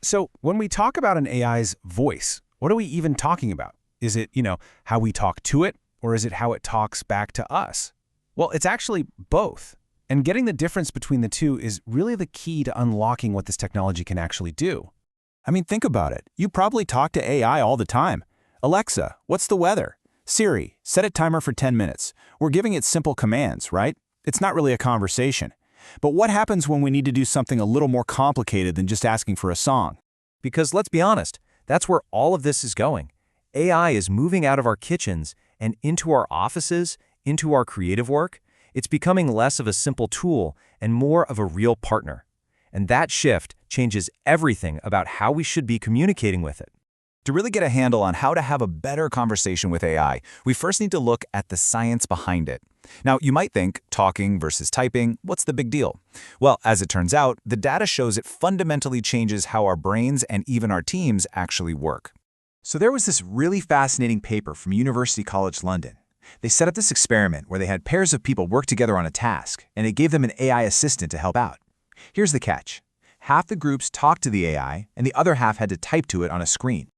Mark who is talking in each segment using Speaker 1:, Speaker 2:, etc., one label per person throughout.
Speaker 1: So when we talk about an AI's voice, what are we even talking about? Is it, how we talk to it, or is it how it talks back to us? Well, it's actually both. And getting the difference between the two is really the key to unlocking what this technology can actually do.
Speaker 2: I mean, think about it. You probably talk to AI all the time. Alexa, what's the weather? Siri, set a timer for 10 minutes. We're giving it simple commands, right? It's not really a conversation. But what happens when we need to do something a little more complicated than just asking for a song?
Speaker 3: Because let's be honest, that's where all of this is going. AI is moving out of our kitchens and into our offices, into our creative work. It's becoming less of a simple tool and more of a real partner. And that shift changes everything about how we should be communicating with it.
Speaker 2: To really get a handle on how to have a better conversation with AI, we first need to look at the science behind it. Now, you might think, talking versus typing, what's the big deal? Well, as it turns out, the data shows it fundamentally changes how our brains and even our teams actually work. So there was this really fascinating paper from University College London. They set up this experiment where they had pairs of people work together on a task, and it gave them an AI assistant to help out. Here's the catch. Half the groups talked to the AI, and the other half had to type to it on a screen.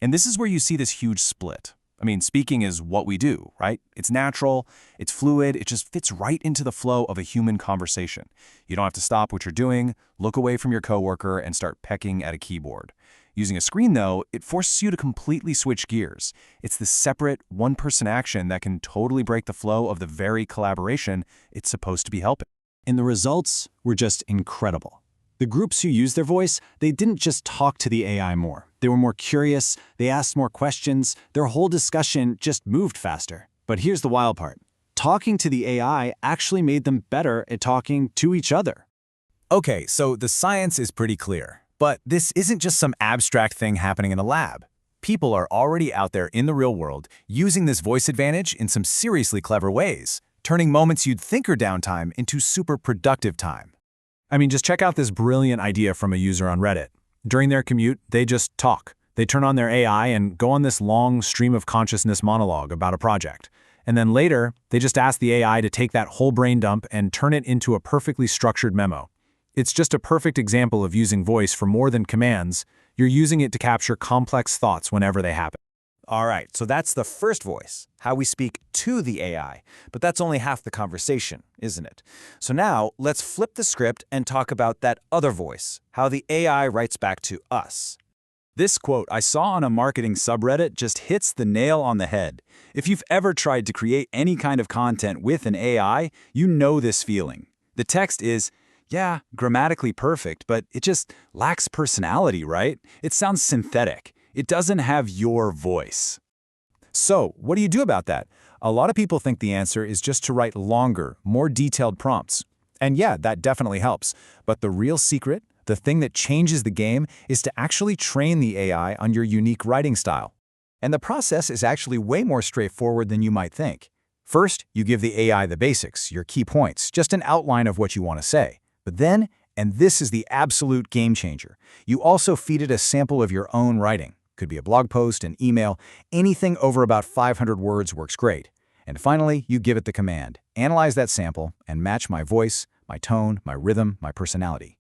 Speaker 1: And this is where you see this huge split. I mean, speaking is what we do, right? It's natural, it's fluid, it just fits right into the flow of a human conversation. You don't have to stop what you're doing, look away from your coworker, and start pecking at a keyboard. Using a screen, though, it forces you to completely switch gears. It's this separate, one-person action that can totally break the flow of the very collaboration it's supposed to be helping.
Speaker 4: And the results were just incredible. The groups who used their voice, they didn't just talk to the AI more. They were more curious, they asked more questions, their whole discussion just moved faster. But here's the wild part. Talking to the AI actually made them better at talking to each other.
Speaker 2: Okay, so the science is pretty clear. But this isn't just some abstract thing happening in a lab. People are already out there in the real world using this voice advantage in some seriously clever ways, turning moments you'd think are downtime into super productive time.
Speaker 4: I mean, just check out this brilliant idea from a user on Reddit. During their commute, they just talk. They turn on their AI and go on this long stream of consciousness monologue about a project. And then later, they just ask the AI to take that whole brain dump and turn it into a perfectly structured memo. It's just a perfect example of using voice for more than commands. You're using it to capture complex thoughts whenever they happen.
Speaker 3: All right, so that's the first voice, how we speak to the AI. But that's only half the conversation, isn't it? So now, let's flip the script and talk about that other voice, how the AI writes back to us.
Speaker 2: This quote I saw on a marketing subreddit just hits the nail on the head. If you've ever tried to create any kind of content with an AI, you know this feeling. The text is, yeah, grammatically perfect, but it just lacks personality, right? It sounds synthetic. It doesn't have your voice. So, what do you do about that? A lot of people think the answer is just to write longer, more detailed prompts. And yeah, that definitely helps. But the real secret, the thing that changes the game, is to actually train the AI on your unique writing style. And the process is actually way more straightforward than you might think. First, you give the AI the basics, your key points, just an outline of what you want to say. But then, and this is the absolute game changer, you also feed it a sample of your own writing. Could be a blog post, an email, anything over about 500 words works great. And finally, you give it the command, analyze that sample, and match my voice, my tone, my rhythm, my personality.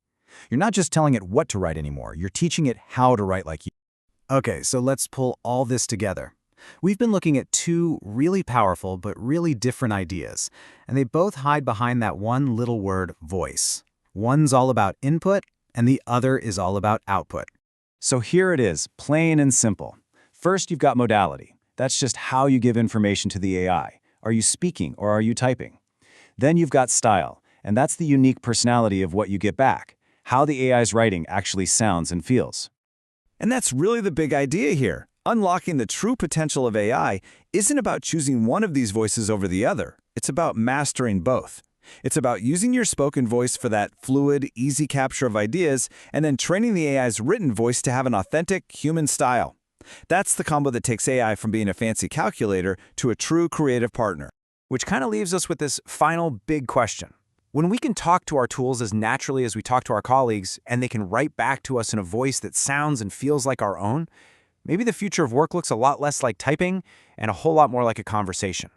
Speaker 2: You're not just telling it what to write anymore, you're teaching it how to write like you.
Speaker 4: Okay, so let's pull all this together. We've been looking at two really powerful but really different ideas, and they both hide behind that one little word, voice. One's all about input, and the other is all about output.
Speaker 2: So here it is, plain and simple. First, you've got modality. That's just how you give information to the AI. Are you speaking or are you typing? Then you've got style, and that's the unique personality of what you get back, how the AI's writing actually sounds and feels. And that's really the big idea here. Unlocking the true potential of AI isn't about choosing one of these voices over the other. It's about mastering both. It's about using your spoken voice for that fluid, easy capture of ideas, and then training the AI's written voice to have an authentic, human style. That's the combo that takes AI from being a fancy calculator to a true creative partner.
Speaker 3: Which kind of leaves us with this final big question. When we can talk to our tools as naturally as we talk to our colleagues, and they can write back to us in a voice that sounds and feels like our own, maybe the future of work looks a lot less like typing and a whole lot more like a conversation.